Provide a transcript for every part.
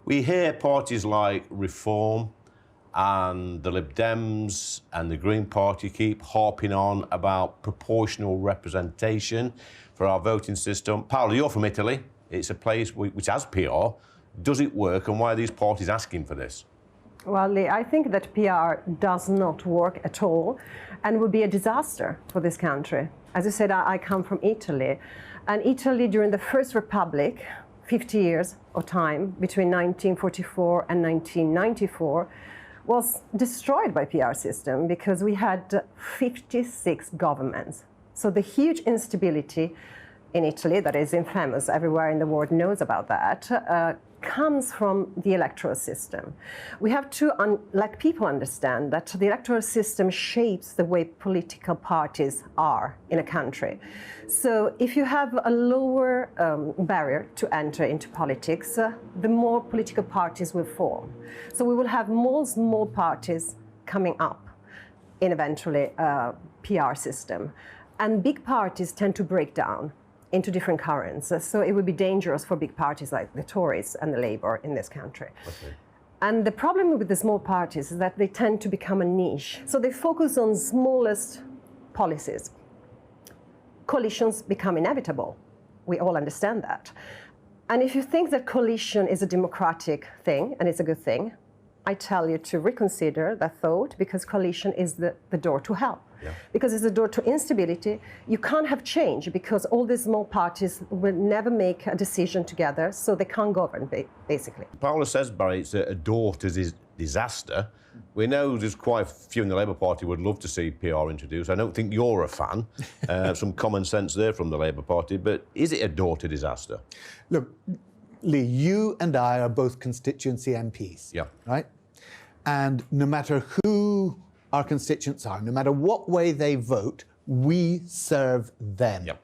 We hear parties like Reform and the Lib Dems and the Green Party keep harping on about proportional representation for our voting system. Paola, you're from Italy. It's a place which has PR. Does it work, and why are these parties asking for this? Well, Lee, I think that PR does not work at all and would be a disaster for this country. As you said, I come from Italy. And Italy, during the First Republic, 50 years of time, between 1944 and 1994, was destroyed by PR system because we had 56 governments. So the huge instability in Italy, that is infamous, everywhere in the world knows about that, comes from the electoral system. We have to let people understand that the electoral system shapes the way political parties are in a country. So if you have a lower barrier to enter into politics, the more political parties will form. So we will have more small parties coming up in eventually a PR system. And big parties tend to break down into different currents. So it would be dangerous for big parties like the Tories and the Labour in this country. Okay. And the problem with the small parties is that they tend to become a niche. So they focus on smallest policies. Coalitions become inevitable. We all understand that. And if you think that coalition is a democratic thing, and it's a good thing, I tell you to reconsider that thought, because coalition is the door to hell. Yeah. Because it's a door to instability. You can't have change because all these small parties will never make a decision together, so they can't govern, basically. Paola says, Barry, it's a door to disaster. We know there's quite a few in the Labour Party would love to see PR introduced. I don't think you're a fan. Some common sense there from the Labour Party, but is it a door to disaster? Look, Lee, you and I are both constituency MPs, yeah, right? And no matter who our constituents are, no matter what way they vote, we serve them. Yep.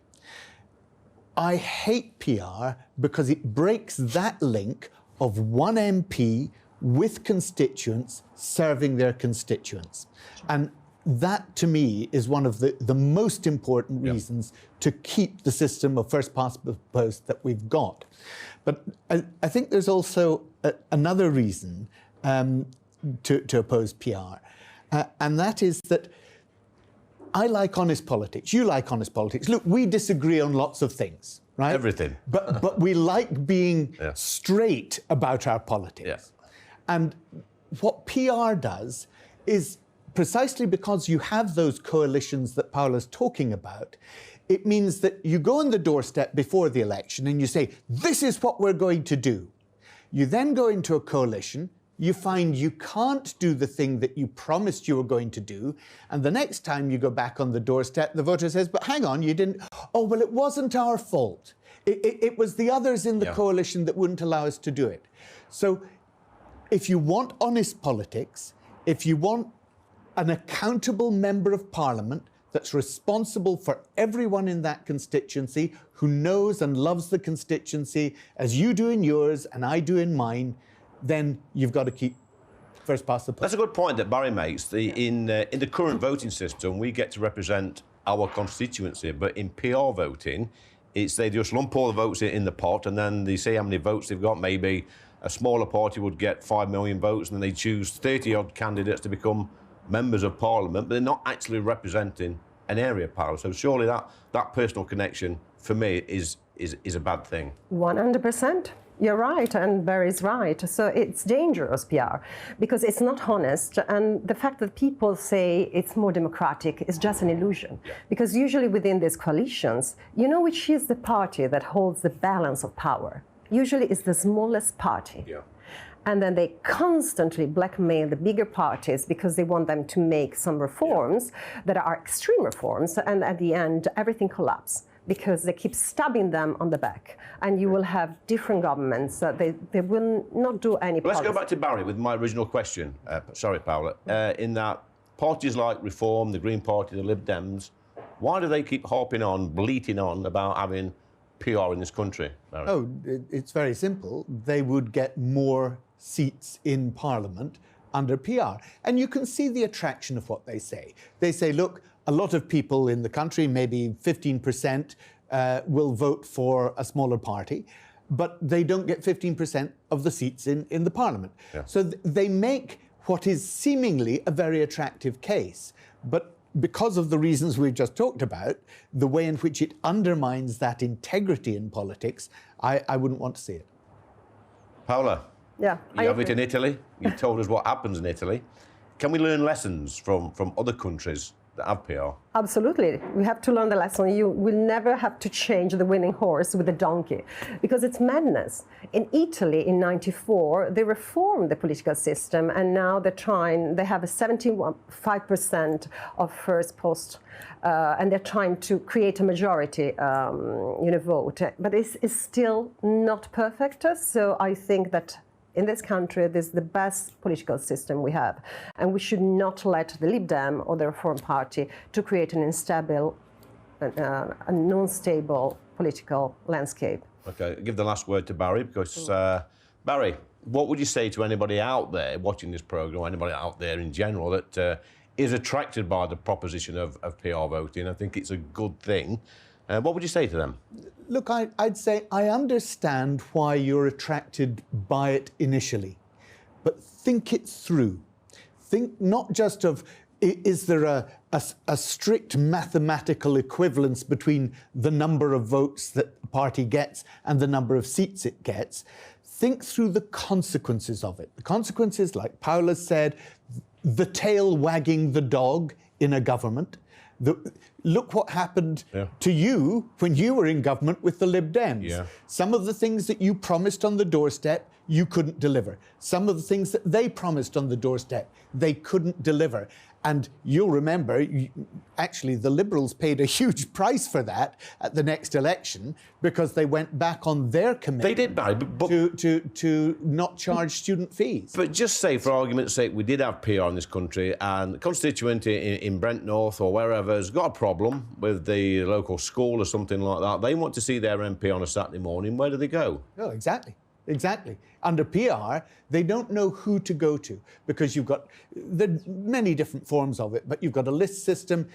I hate PR because it breaks that link of one MP with constituents serving their constituents. And that, to me, is one of the most important reasons to keep the system of first past the post that we've got. But I think there's also another reason to oppose PR. And that is that I like honest politics. You like honest politics. Look, we disagree on lots of things, right? Everything. But we like being straight about our politics. Yeah. And what PR does is, precisely because you have those coalitions that Paola's talking about, it means that you go on the doorstep before the election and you say, this is what we're going to do. You then go into a coalition, you find you can't do the thing that you promised you were going to do, and the next time you go back on the doorstep, the voter says, but hang on, you didn't... Oh, well, it wasn't our fault. It was the others in the coalition that wouldn't allow us to do it. So if you want honest politics, if you want an accountable member of Parliament that's responsible for everyone in that constituency, who knows and loves the constituency as you do in yours and I do in mine, then you've got to keep first past the post. That's a good point that Barry makes. In the current voting system, we get to represent our constituency, but in PR voting, they just lump all the votes in the pot, and then they say how many votes they've got. Maybe a smaller party would get 5 million votes, and then they choose 30-odd candidates to become members of Parliament, but they're not actually representing an area of power. So surely that personal connection, for me, is a bad thing. 100%. You're right, and Barry's right. So it's dangerous, PR, because it's not honest. And the fact that people say it's more democratic is just an illusion. Yeah. Because usually within these coalitions, you know which is the party that holds the balance of power? Usually it's the smallest party. Yeah. And then they constantly blackmail the bigger parties because they want them to make some reforms that are extreme reforms. And at the end, everything collapses, because they keep stabbing them on the back, and you will have different governments. They will not do any policy. Let's go back to Barry with my original question. Sorry, Paola. In that parties like Reform, the Green Party, the Lib Dems, why do they keep harping on, bleating on about having PR in this country, Barry? Oh, it's very simple. They would get more seats in Parliament under PR. And you can see the attraction of what they say. They say, look, a lot of people in the country, maybe 15%, will vote for a smaller party. but they don't get 15% of the seats in the parliament. Yeah. So they make what is seemingly a very attractive case, but because of the reasons we've just talked about, the way in which it undermines that integrity in politics, I wouldn't want to see it. Paola, Yeah, you have it in Italy. You've told us what happens in Italy. Can we learn lessons from other countries that have PR? Absolutely. We have to learn the lesson. You will never have to change the winning horse with a donkey, because it's madness. In Italy in '94, they reformed the political system, and now they have a 75% of first post, and they're trying to create a majority vote. But it's still not perfect. So I think that in this country, this is the best political system we have. And we should not let the Lib Dem or the Reform Party to create an unstable, a non-stable political landscape. Okay, give the last word to Barry, because Barry, what would you say to anybody out there watching this programme, or anybody out there in general that is attracted by the proposition of PR voting? I think it's a good thing. What would you say to them? Look, I'd say I understand why you're attracted by it initially, but think it through. Think not just of, is there a strict mathematical equivalence between the number of votes that a party gets and the number of seats it gets. Think through the consequences of it. The consequences, like Paola said, the tail wagging the dog in a government. Look what happened to you when you were in government with the Lib Dems. Yeah. Some of the things that you promised on the doorstep, you couldn't deliver. Some of the things that they promised on the doorstep, they couldn't deliver. And you'll remember, actually, the Liberals paid a huge price for that at the next election, because they went back on their commitment. They did, Barry, but to not charge student fees. But just say, for argument's sake, we did have PR in this country, and a constituent in Brent North or wherever has got a problem with the local school or something like that. They want to see their MP on a Saturday morning. Where do they go? Oh, exactly. Exactly. Under PR, they don't know who to go to, because there are many different forms of it, but you've got a list system.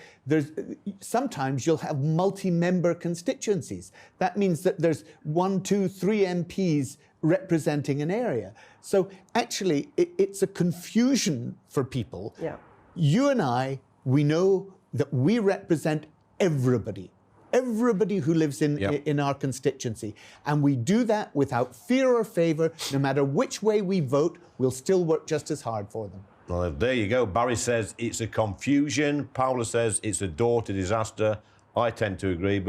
Sometimes you'll have multi-member constituencies. That means that there's 1, 2, 3 MPs representing an area. So actually, it's a confusion for people. Yeah. You and I, we know that we represent everybody. Everybody who lives in our constituency. And we do that without fear or favour. No matter which way we vote, we'll still work just as hard for them. Well, there you go. Barry says it's a confusion. Paola says it's a door to disaster. I tend to agree, but